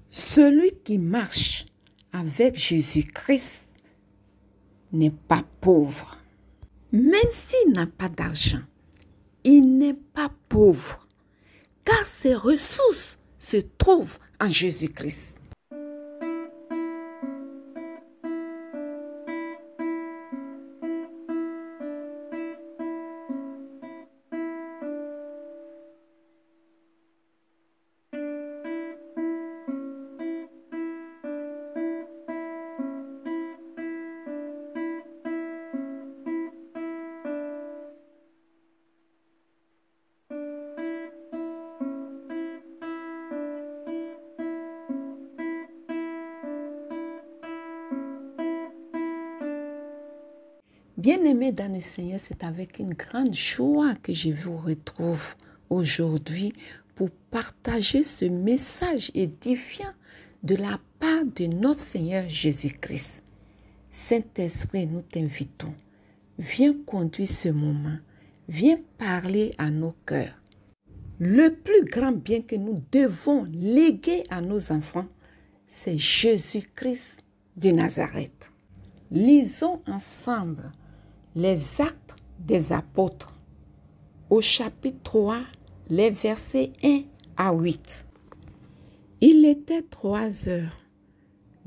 Celui qui marche avec Jésus-Christ n'est pas pauvre. Même s'il n'a pas d'argent, il n'est pas pauvre, car ses ressources se trouvent en Jésus-Christ. Bien-aimés dans le Seigneur, c'est avec une grande joie que je vous retrouve aujourd'hui pour partager ce message édifiant de la part de notre Seigneur Jésus-Christ. Saint-Esprit, nous t'invitons. Viens conduire ce moment. Viens parler à nos cœurs. Le plus grand bien que nous devons léguer à nos enfants, c'est Jésus-Christ de Nazareth. Lisons ensemble les Actes des Apôtres, au chapitre 3, les versets 1 à 8. Il était 3 heures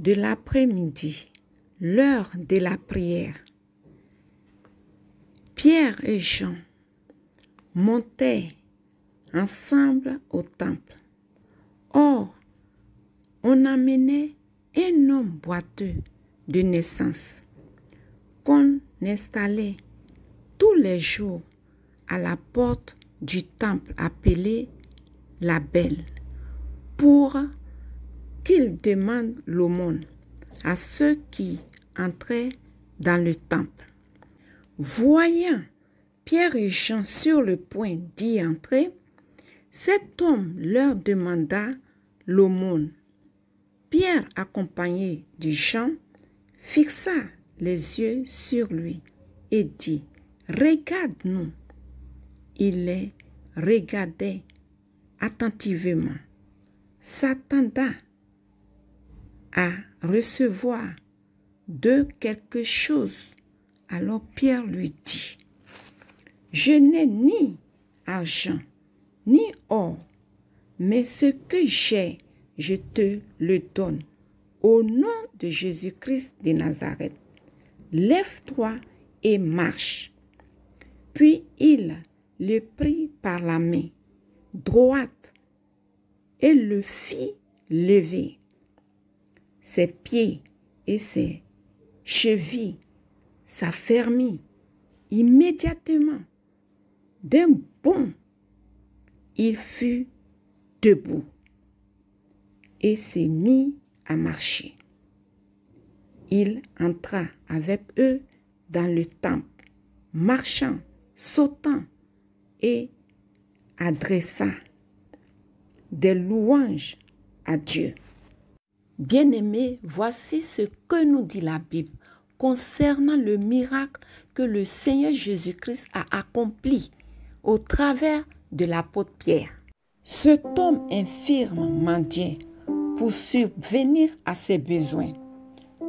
de l'après-midi, l'heure de la prière. Pierre et Jean montaient ensemble au temple. Or, on amenait un homme boiteux de naissance qu'on installait tous les jours à la porte du temple appelé la Belle pour qu'il demande l'aumône à ceux qui entraient dans le temple. Voyant Pierre et Jean sur le point d'y entrer, cet homme leur demanda l'aumône. Pierre, accompagné de Jean, fixa les yeux sur lui et dit, « Regarde-nous. » Il les regardait attentivement, s'attendant à recevoir d'eux quelque chose. Alors Pierre lui dit, « Je n'ai ni argent, ni or, mais ce que j'ai, je te le donne. Au nom de Jésus-Christ de Nazareth, lève-toi et marche. » Puis il le prit par la main droite et le fit lever. Ses pieds et ses chevilles s'affermirent immédiatement. D'un bond, il fut debout et s'est mis à marcher. Il entra avec eux dans le temple, marchant, sautant et adressa des louanges à Dieu. Bien-aimés, voici ce que nous dit la Bible concernant le miracle que le Seigneur Jésus-Christ a accompli au travers de l'apôtre Pierre. Cet homme infirme mendiait pour subvenir à ses besoins.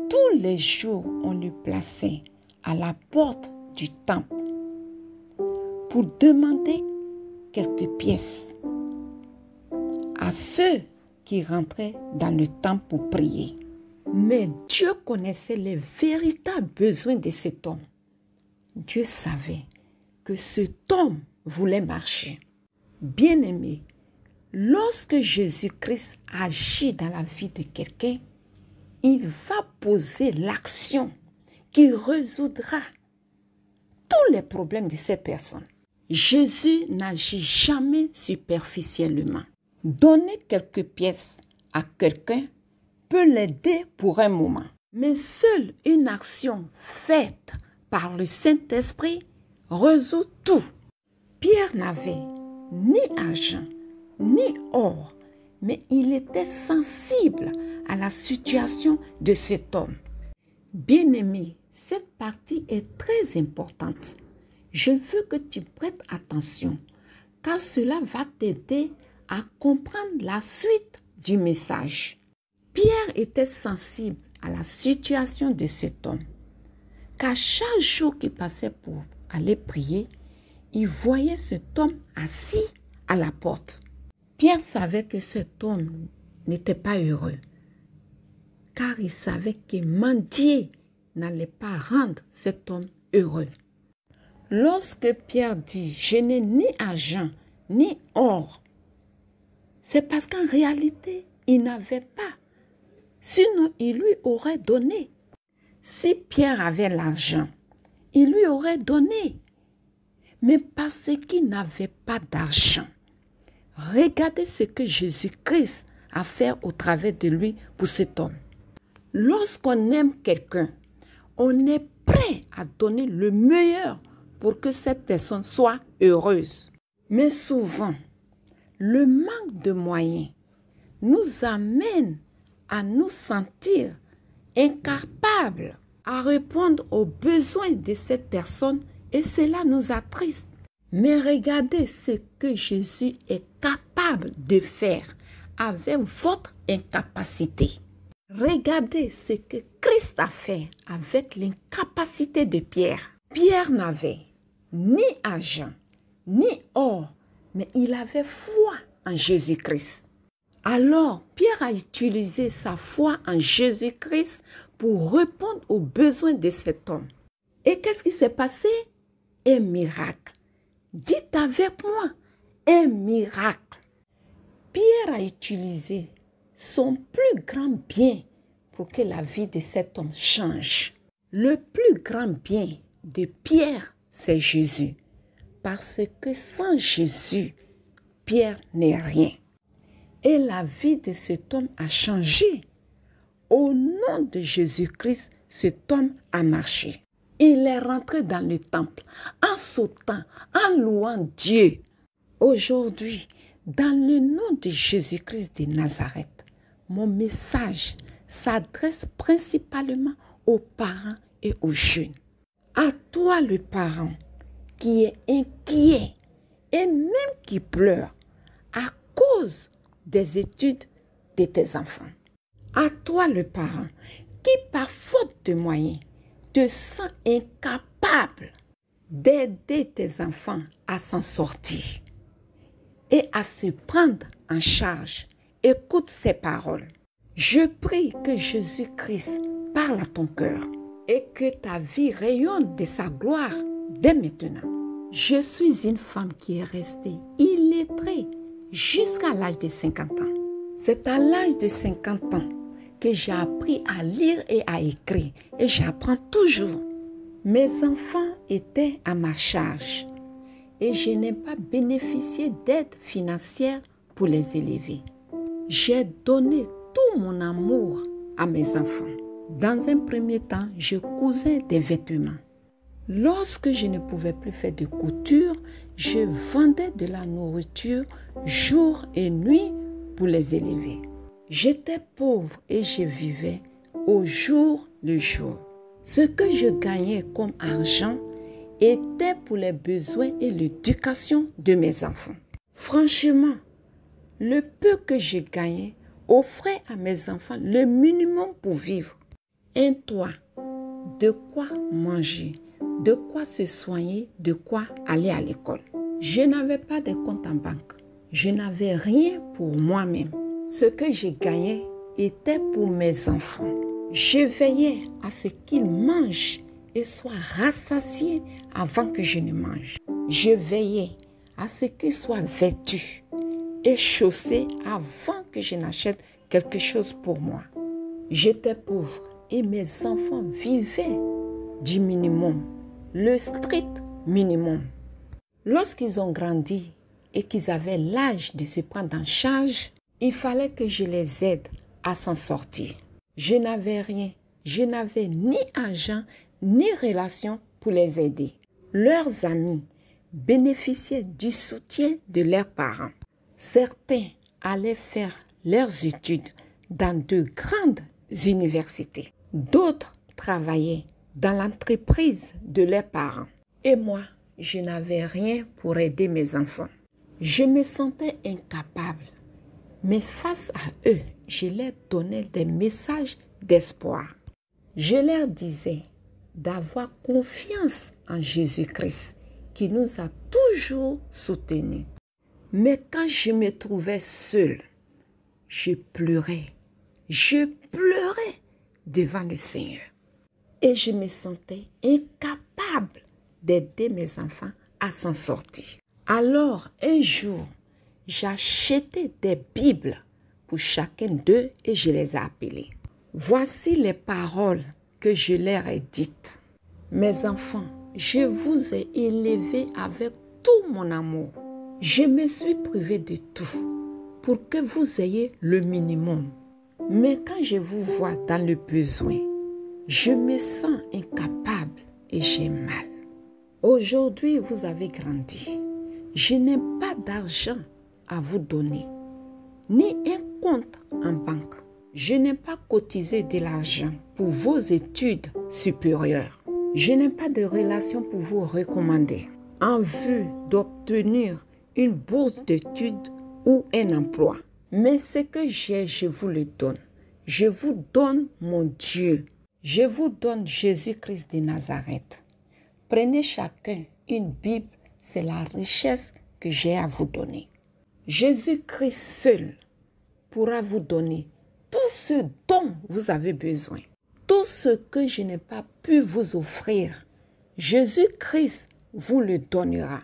Tous les jours, on le plaçait à la porte du temple pour demander quelques pièces à ceux qui rentraient dans le temple pour prier. Mais Dieu connaissait les véritables besoins de cet homme. Dieu savait que cet homme voulait marcher. Bien-aimé, lorsque Jésus-Christ agit dans la vie de quelqu'un, il va poser l'action qui résoudra tous les problèmes de cette personne. Jésus n'agit jamais superficiellement. Donner quelques pièces à quelqu'un peut l'aider pour un moment. Mais seule une action faite par le Saint-Esprit résout tout. Pierre n'avait ni argent, ni or, mais il était sensible à la situation de cet homme. Bien-aimé, cette partie est très importante. Je veux que tu prêtes attention, car cela va t'aider à comprendre la suite du message. était sensible à la situation de cet homme, car chaque jour qu'il passait pour aller prier, il voyait cet homme assis à la porte. Pierre savait que cet homme n'était pas heureux, car il savait que mendier n'allait pas rendre cet homme heureux. Lorsque Pierre dit « Je n'ai ni argent ni or », c'est parce qu'en réalité, il n'avait pas. Sinon, il lui aurait donné. Si Pierre avait l'argent, il lui aurait donné. Mais parce qu'il n'avait pas d'argent, regardez ce que Jésus-Christ a fait au travers de lui pour cet homme. Lorsqu'on aime quelqu'un, on est prêt à donner le meilleur pour que cette personne soit heureuse. Mais souvent, le manque de moyens nous amène à nous sentir incapables à répondre aux besoins de cette personne et cela nous attriste. Mais regardez ce que Jésus est capable de faire avec votre incapacité. Regardez ce que Christ a fait avec l'incapacité de Pierre. Pierre n'avait ni argent, ni or, mais il avait foi en Jésus-Christ. Alors, Pierre a utilisé sa foi en Jésus-Christ pour répondre aux besoins de cet homme. Et qu'est-ce qui s'est passé? Un miracle. Dites avec moi, un miracle. Pierre a utilisé son plus grand bien pour que la vie de cet homme change. Le plus grand bien de Pierre, c'est Jésus. Parce que sans Jésus, Pierre n'est rien. Et la vie de cet homme a changé. Au nom de Jésus-Christ, cet homme a marché. Il est rentré dans le temple en sautant, en louant Dieu. Aujourd'hui, dans le nom de Jésus-Christ de Nazareth, mon message s'adresse principalement aux parents et aux jeunes. À toi le parent qui est inquiet et même qui pleure à cause des études de tes enfants. À toi le parent qui par faute de moyens te sens incapable d'aider tes enfants à s'en sortir et à se prendre en charge. Écoute ces paroles. Je prie que Jésus-Christ parle à ton cœur et que ta vie rayonne de sa gloire dès maintenant. Je suis une femme qui est restée illettrée jusqu'à l'âge de 50 ans. C'est à l'âge de 50 ans que j'ai appris à lire et à écrire et j'apprends toujours. Mes enfants étaient à ma charge et je n'ai pas bénéficié d'aide financière pour les élever. J'ai donné tout mon amour à mes enfants. Dans un premier temps, je cousais des vêtements. Lorsque je ne pouvais plus faire de couture, je vendais de la nourriture jour et nuit pour les élever. J'étais pauvre et je vivais au jour le jour. Ce que je gagnais comme argent était pour les besoins et l'éducation de mes enfants. Franchement, le peu que je gagnais offrait à mes enfants le minimum pour vivre. Un toit, de quoi manger, de quoi se soigner, de quoi aller à l'école. Je n'avais pas de compte en banque. Je n'avais rien pour moi-même. Ce que je gagnais était pour mes enfants. Je veillais à ce qu'ils mangent et soient rassasiés avant que je ne mange. Je veillais à ce qu'ils soient vêtus et chaussés avant que je n'achète quelque chose pour moi. J'étais pauvre et mes enfants vivaient du minimum, le strict minimum. Lorsqu'ils ont grandi et qu'ils avaient l'âge de se prendre en charge, il fallait que je les aide à s'en sortir. Je n'avais rien, je n'avais ni argent ni relation pour les aider. Leurs amis bénéficiaient du soutien de leurs parents. Certains allaient faire leurs études dans de grandes universités. D'autres travaillaient dans l'entreprise de leurs parents. Et moi, je n'avais rien pour aider mes enfants. Je me sentais incapable Mais face à eux, je leur donnais des messages d'espoir. Je leur disais d'avoir confiance en Jésus-Christ qui nous a toujours soutenus. Mais quand je me trouvais seule, je pleurais devant le Seigneur. Et je me sentais incapable d'aider mes enfants à s'en sortir. Alors, un jour, j'achetais des Bibles pour chacun d'eux et je les ai appelés. Voici les paroles que je leur ai dites. Mes enfants, je vous ai élevés avec tout mon amour. Je me suis privée de tout pour que vous ayez le minimum. Mais quand je vous vois dans le besoin, je me sens incapable et j'ai mal. Aujourd'hui, vous avez grandi. Je n'ai pas d'argent à vous donner, ni un compte en banque. Je n'ai pas cotisé de l'argent pour vos études supérieures. Je n'ai pas de relation pour vous recommander en vue d'obtenir une bourse d'études ou un emploi. Mais ce que j'ai, je vous le donne. Je vous donne mon Dieu. Je vous donne Jésus-Christ de Nazareth. Prenez chacun une Bible, c'est la richesse que j'ai à vous donner. Jésus-Christ seul pourra vous donner tout ce dont vous avez besoin. Tout ce que je n'ai pas pu vous offrir, Jésus-Christ vous le donnera.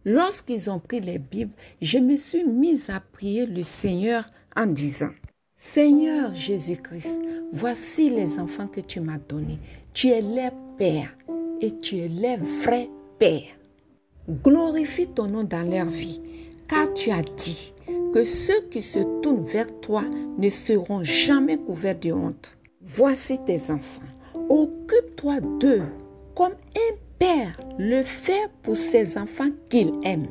Lorsqu'ils ont pris les Bibles, je me suis mise à prier le Seigneur en disant: Seigneur Jésus-Christ, voici les enfants que tu m'as donnés. Tu es leur Père et tu es leur vrai Père. Glorifie ton nom dans leur vie, car tu as dit que ceux qui se tournent vers toi ne seront jamais couverts de honte. Voici tes enfants. Occupe-toi d'eux comme un père le fait pour ses enfants qu'il aime.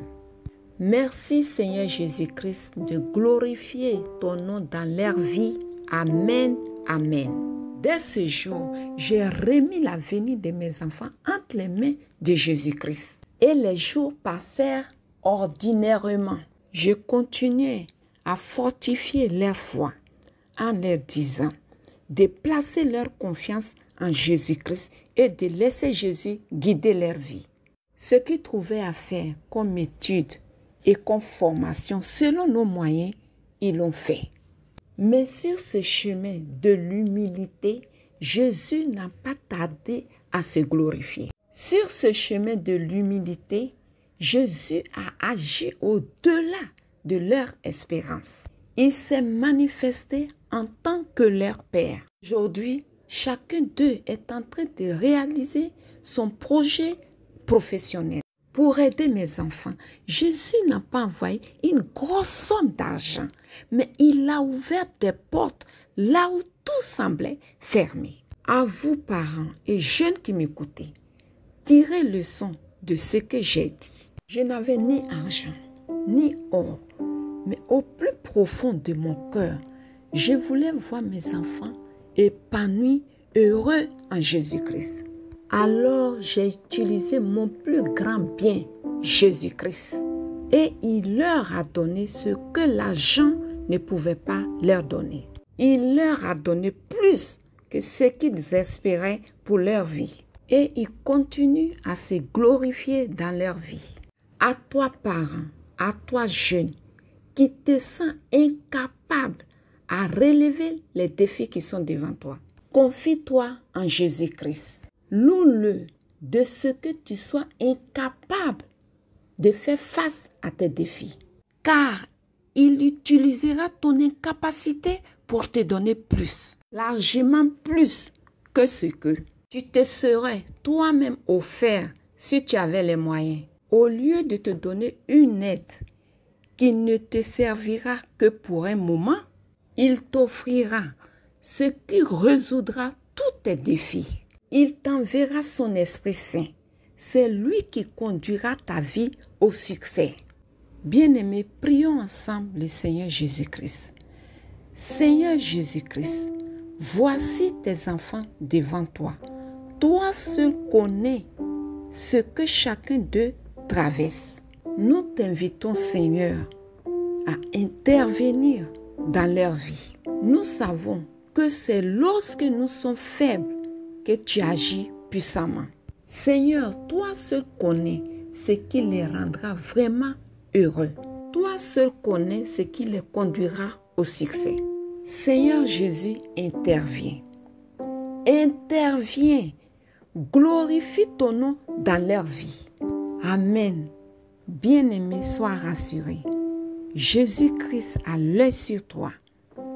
Merci Seigneur Jésus-Christ de glorifier ton nom dans leur vie. Amen, amen. Dès ce jour, j'ai remis l'avenir de mes enfants entre les mains de Jésus-Christ. Et les jours passèrent ordinairement. Je continuais à fortifier leur foi en leur disant de placer leur confiance en Jésus-Christ et de laisser Jésus guider leur vie. Ce qu'ils trouvaient à faire comme étude et comme formation selon nos moyens, ils l'ont fait. Mais sur ce chemin de l'humilité, Jésus n'a pas tardé à se glorifier. Sur ce chemin de l'humilité, Jésus a agi au-delà de leur espérance. Il s'est manifesté en tant que leur Père. Aujourd'hui, chacun d'eux est en train de réaliser son projet professionnel. Pour aider mes enfants, Jésus n'a pas envoyé une grosse somme d'argent, mais il a ouvert des portes là où tout semblait fermé. À vous, parents et jeunes qui m'écoutez, tirez leçon de ce que j'ai dit. Je n'avais ni argent, ni or, mais au plus profond de mon cœur, je voulais voir mes enfants épanouis, heureux en Jésus-Christ. Alors j'ai utilisé mon plus grand bien, Jésus-Christ. Et il leur a donné ce que l'argent ne pouvait pas leur donner. Il leur a donné plus que ce qu'ils espéraient pour leur vie. Et il continue à se glorifier dans leur vie. À toi, parent, à toi, jeune, qui te sens incapable à relever les défis qui sont devant toi. Confie-toi en Jésus-Christ. Loue-le de ce que tu sois incapable de faire face à tes défis. Car il utilisera ton incapacité pour te donner plus, largement plus que ce que tu te serais toi-même offert si tu avais les moyens. Au lieu de te donner une aide qui ne te servira que pour un moment, il t'offrira ce qui résoudra tous tes défis. Il t'enverra son Esprit Saint. C'est lui qui conduira ta vie au succès. Bien-aimés, prions ensemble le Seigneur Jésus-Christ. Seigneur Jésus-Christ, voici tes enfants devant toi. Toi seul connais ce que chacun d'eux traverse. Nous t'invitons, Seigneur, à intervenir dans leur vie. Nous savons que c'est lorsque nous sommes faibles que tu agis puissamment. Seigneur, toi seul connais ce qui les rendra vraiment heureux. Toi seul connais ce qui les conduira au succès. Seigneur Jésus, interviens. Interviens. Glorifie ton nom dans leur vie. Amen. Bien-aimé, sois rassuré. Jésus-Christ a l'œil sur toi.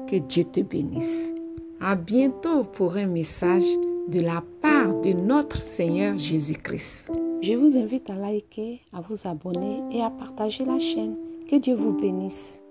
Que Dieu te bénisse. À bientôt pour un message de la part de notre Seigneur Jésus-Christ. Je vous invite à liker, à vous abonner et à partager la chaîne. Que Dieu vous bénisse.